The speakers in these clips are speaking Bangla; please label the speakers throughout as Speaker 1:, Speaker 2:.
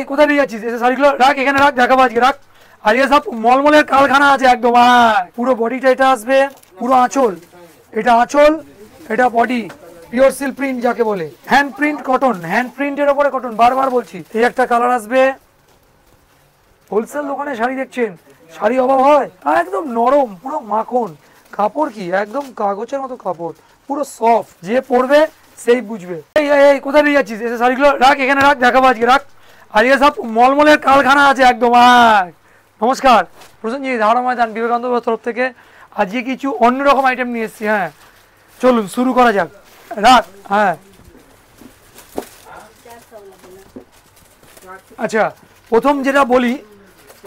Speaker 1: এই কোথায় নিয়ে যাচ্ছিস? এসে শাড়িগুলো রাখ, এখানে রাখ, দেখাবো আজকে, রাখ। আর এ সব মলমলের কারখানা আছে একদম। পুরো বডিটা এটা আসবে, পুরো আঁচল, এটা আঁচল, এটা বডি, পিওর সিল্ক প্রিন্ট যাকে বলে, হ্যান্ড প্রিন্ট কটন, হ্যান্ড প্রিন্টের ওপরে কটন, বারবার বলছি। এই একটা কালার আসবে। হোলসেল দোকানে শাড়ি দেখছেন, শাড়ি অভাব হয়? একদম নরম, পুরো মাখন কাপড়, কি একদম কাগজের মতো কাপড়, পুরো সফট, যে পরবে সেই বুঝবে। এই এই কোথায় নিয়ে যাচ্ছিস? এসে শাড়িগুলো রাখ, এখানে রাখ, দেখাবো আজকে, রাখ। আর এ সব মলমলের কারখানা আছে একদম। নমস্কার, প্রসেনজিৎ, হাওড়া ময়দান, বিবেকানন্দ তরফ থেকে আজকে কিছু অন্যরকম আইটেম নিয়ে এসেছি। হ্যাঁ, চলুন শুরু করা যাক। রাখ। হ্যাঁ, আচ্ছা, প্রথম যেটা বলি,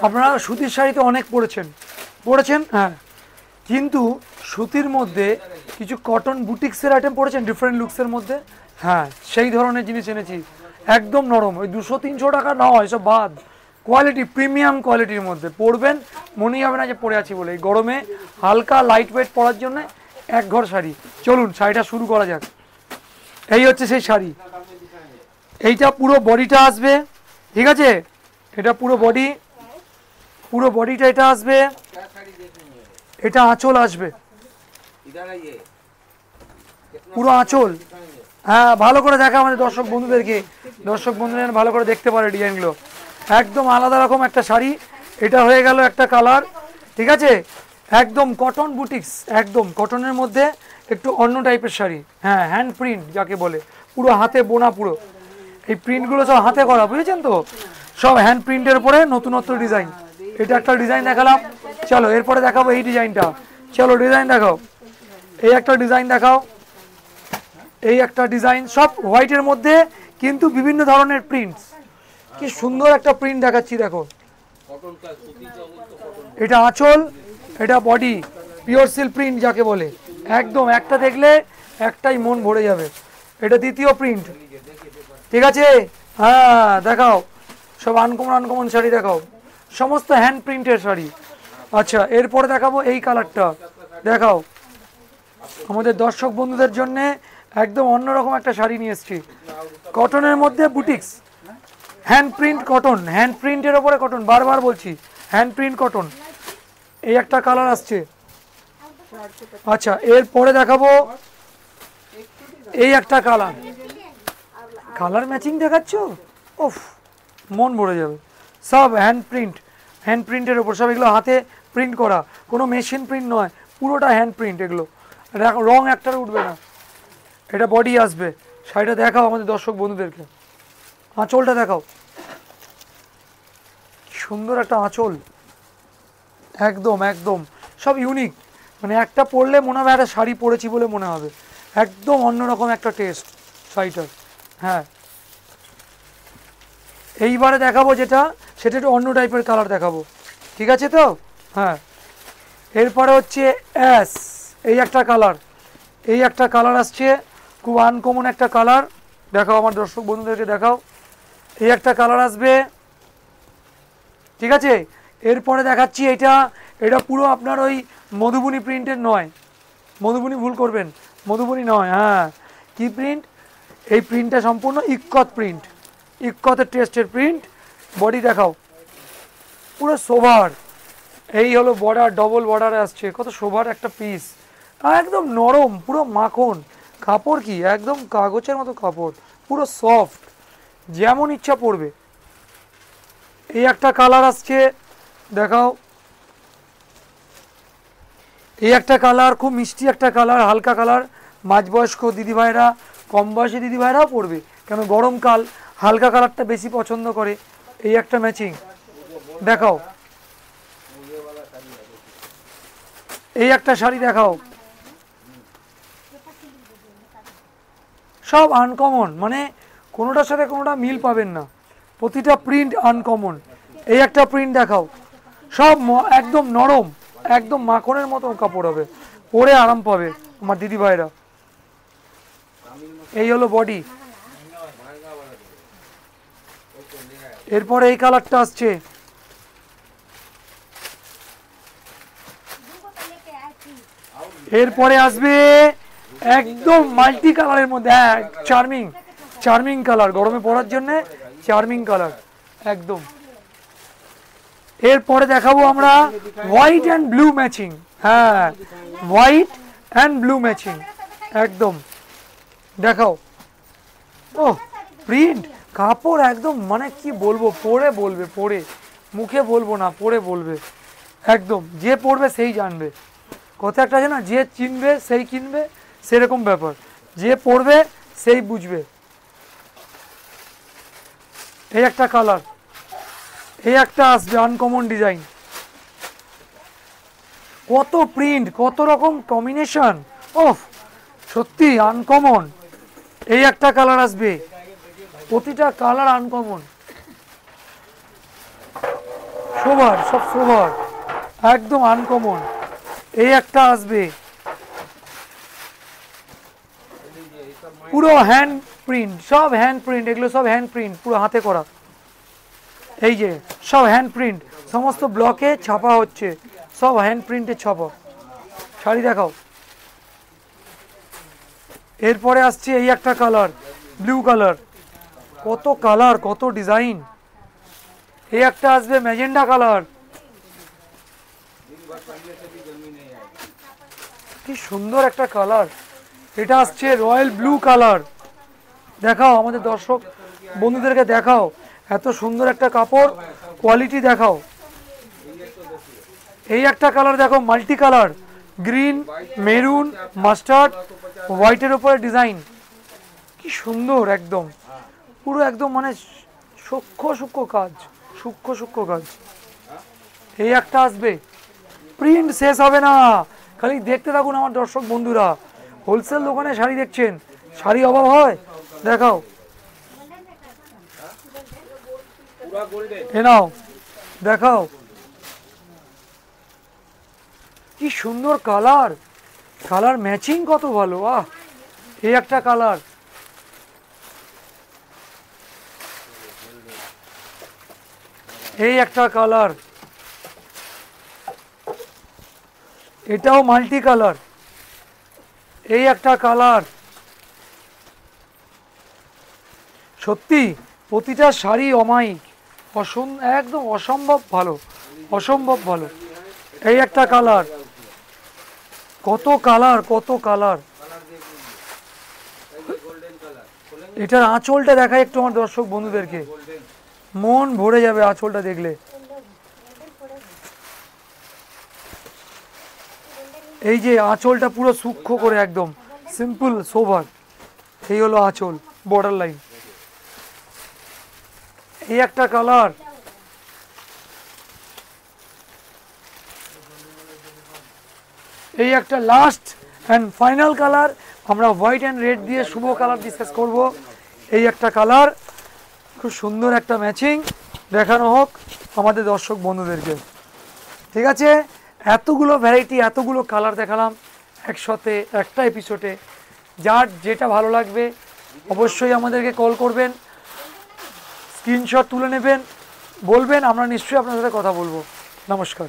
Speaker 1: আপনারা সুতির শাড়িতে অনেক পড়েছেন, হ্যাঁ, কিন্তু সুতির মধ্যে কিছু কটন বুটিক্সের আইটেম পড়েছেন ডিফারেন্ট লুকসের মধ্যে। হ্যাঁ, সেই ধরনের জিনিস এনেছি, একদম নরম, ওই 200-300 টাকা নয়, সব বাদ, কোয়ালিটি, প্রিমিয়াম কোয়ালিটির মধ্যে। পরবেন মনেই হবে না যে পরে আছি বলে। এই গরমে হালকা লাইট ওয়েট পরার জন্য এক ঘর শাড়ি। চলুন শাড়িটা শুরু করা যাক। এই হচ্ছে সেই শাড়ি, এইটা পুরো বডিটা আসবে, ঠিক আছে, এটা পুরো বডি, পুরো বডিটা এটা আসবে, এটা আঁচল আসবে, পুরো আঁচল। হ্যাঁ, ভালো করে দেখা আমাদের দর্শক বন্ধুদেরকে, দর্শক বন্ধুরা ভালো করে দেখতে পারে ডিজাইনগুলো। একদম আলাদা রকম একটা শাড়ি। এটা হয়ে গেল একটা কালার, ঠিক আছে, একদম কটন বুটিক্স, একদম কটনের মধ্যে একটু অন্য টাইপের শাড়ি। হ্যাঁ, হ্যান্ড প্রিন্ট যাকে বলে, পুরো হাতে বোনা, পুরো এই প্রিন্টগুলো সব হাতে করা, বুঝেছেন তো, সব হ্যান্ড প্রিন্টের উপরে নতুনত্ব ডিজাইন। এটা একটা ডিজাইন দেখালাম, চলো এরপরে দেখাবো এই ডিজাইনটা। চলো ডিজাইন দেখাও, এই একটা ডিজাইন দেখাও, এই একটা ডিজাইন, সব হোয়াইটের মধ্যে কিন্তু বিভিন্ন ধরনের প্রিন্টস। কি সুন্দর একটা প্রিন্ট দেখাচ্ছি, দেখো, এটা আঁচল, এটা বডি, পিওর সিল্ক প্রিন্ট যাকে বলে, একদম একটা দেখলে একটাই মন ভরে যাবে। এটা দ্বিতীয় প্রিন্ট, ঠিক আছে। হ্যাঁ, দেখাও, সব আনকমন শাড়ি দেখাও, সমস্ত হ্যান্ড প্রিন্টের শাড়ি। আচ্ছা, এরপরে দেখাবো এই কালারটা, দেখাও, আমাদের দর্শক বন্ধুদের জন্য একদম অন্যরকম একটা শাড়ি নিয়ে এসেছি, কটনের মধ্যে boutiques, hand print cotton, hand প্রিন্টের ওপরে কটন, বারবার বলছি, হ্যান্ড প্রিন্ট কটন। এই একটা কালার আসছে। আচ্ছা, এরপরে দেখাবো এই একটা কালার, কালার ম্যাচিং দেখাচ্ছ, ওফ, মন ভরে যাবে। সব হ্যান্ড প্রিন্ট, হ্যান্ড প্রিন্টের ওপর, সব এগুলো হাতে প্রিন্ট করা, কোনো মেশিন প্রিন্ট নয়, পুরোটা হ্যান্ড প্রিন্ট। এগুলো রং একটার উঠবে না। এটা বডি আসবে। শাড়িটা দেখাও আমাদের দর্শক বন্ধুদেরকে, আঁচলটা দেখাও, সুন্দর একটা আঁচল, একদম একদম সব ইউনিক, মানে একটা পরলে মনে হবে একটা শাড়ি পরেছি বলে মনে হবে, একদম অন্যরকম একটা টেস্ট শাড়িটার। হ্যাঁ, এইবারে দেখাবো যেটা, সেটা একটু অন্য টাইপের কালার দেখাবো, ঠিক আছে তো। হ্যাঁ, এরপরে হচ্ছে অ্যাশ, এই একটা কালার, এই একটা কালার আসছে, খুব আনকমন একটা কালার, দেখাও আমার দর্শক বন্ধুদেরকে দেখাও, এই একটা কালার আসবে, ঠিক আছে। এরপরে দেখাচ্ছি এটা, এটা পুরো আপনার ওই মধুবনী প্রিন্টের নয়, মধুবনী ভুল করবেন, মধুবনী নয়। হ্যাঁ, কি প্রিন্ট, এই প্রিন্টটা সম্পূর্ণ ইক্কত প্রিন্ট, ইক্কতের টেস্টের প্রিন্ট। বডি দেখাও, পুরো সোভার, এই হলো বর্ডার, ডবল বর্ডারে আসছে, কত সোভার একটা পিস, একদম নরম, পুরো মাখন কাপড়, কি একদম কাগজের মতো কাপড়, পুরো সফট, যেমন ইচ্ছা পড়বে। এই একটা কালার আসছে, দেখাও, এই একটা কালার, খুব মিষ্টি একটা কালার, হালকা কালার, মাঝবয়স্ক দিদিভাইরা, কম বয়সী দিদিভাইরাও পরবে, কেন গরমকাল হালকা কালারটা বেশি পছন্দ করে। এই একটা ম্যাচিং দেখাও, এই একটা শাড়ি দেখাও, সব আনকমন, মানে কোনোটার সাথে কোনোটা মিল পাবেন না, প্রতিটা প্রিন্ট আনকমন। এই একটা প্রিন্ট দেখাও, সব একদম নরম, একদম মাখনের মতো কাপড় হবে, পরে আরাম পাবে আমার দিদি ভাইরা। এই হলো বডি। এরপরে এই কালারটা আসছে, এরপরে আসবে একদম মাল্টি কালারের মধ্যে, চার্মিং, চার্মিং কালার, গরমে পরার জন্য চার্মিং কালার, একদম। এরপরে দেখাবো আমরা হোয়াইট অ্যান্ড ব্লু ম্যাচিং। হ্যাঁ, হোয়াইট অ্যান্ড ব্লু ম্যাচিং একদম। দেখাও। ও প্রিন্ট কাপড় একদম, মানে কি বলবো, পরে বলবে, পরে মুখে বলবো না, পরে বলবে একদম। যে পড়বে সেই জানবে। কথা একটা আছে না, যে চিনবে সেই কিনবে, সেরকম ব্যাপার। যে পড়বে সেই বুঝবে। এই একটা কালার, এই একটা আসবে আনকমন ডিজাইন। কত প্রিন্ট, কত রকম কম্বিনেশন, ওফ সত্যি আনকমন। এই একটা কালার আসবে, প্রতিটা কালার আনকমন, সোভার, সব সোভার, একদম আনকমন। এই একটা আসবে, পুরো হ্যান্ড প্রিন্ট, সব হ্যান্ড প্রিন্ট, এগুলো সব হ্যান্ড প্রিন্ট, পুরো হাতে করা। এই যে সব হ্যান্ড প্রিন্ট, সমস্ত ব্লকে ছাপা হচ্ছে, সব হ্যান্ড প্রিন্টের ছাপা। শাড়ি দেখাও। এরপরে আসছে এই একটা কালার, ব্লু কালার। কত কালার, কত ডিজাইন। এই একটা আসবে ম্যাজেন্ডা কালার, কি সুন্দর একটা কালার। এটা আসছে রয়্যাল ব্লু কালার। দেখাও আমাদের দর্শক বন্ধুদেরকে, দেখাও এত সুন্দর একটা কাপড়, কোয়ালিটি দেখাও। এই একটা কালার দেখো, multi colour, green, maroon, mustard, হোয়াইটের উপরে ডিজাইন, কি সুন্দর একদম, পুরো একদম মানে সূক্ষ্ম সূক্ষ্ম কাজ, সূক্ষ্ম সূক্ষ্ম কাজ। এই একটা আসবে, প্রিন্ট শেষ হবে না, খালি দেখতে থাকুন আমার দর্শক বন্ধুরা। হোলসেল দোকানে শাড়ি দেখছেন, শাড়ি অভাব হয়? দেখাও। এ নাও, দেখাও কি সুন্দর কালার, কালার ম্যাচিং কত ভালো। আহ, এই একটা কালার, এই একটা কালার, এটাও মাল্টি কালার। এই একটা কালার, সত্যি প্রতিটা শাড়ি অমায়িক, একদম অসম্ভব ভালো, অসম্ভব ভালো। এই একটা কালার, কত কালার, কত কালার। এটার আঁচলটা দেখাই একটু আমার দর্শক বন্ধুদেরকে, মন ভরে যাবে আঁচলটা দেখলে। এই যে আঁচলটা পুরো সূক্ষ্ম করে, একদম সিম্পল সোভার। এই হলো আঁচল, বর্ডার লাইন। এই একটা কালার, এই একটা লাস্ট অ্যান্ড ফাইনাল কালার। আমরা হোয়াইট অ্যান্ড রেড দিয়ে শুভ কালার ডিসকাস করব। এই একটা কালার, খুব সুন্দর একটা ম্যাচিং, দেখানো হোক আমাদের দর্শক বন্ধুদেরকে। ঠিক আছে, এতগুলো ভ্যারাইটি, এতগুলো কালার দেখালাম একসাথে একটা এপিসোডে। যার যেটা ভালো লাগবে অবশ্যই আমাদেরকে কল করবেন, স্ক্রিনশট তুলে নেবেন, বলবেন, আমরা নিশ্চয়ই আপনার সাথে কথা বলবো। নমস্কার।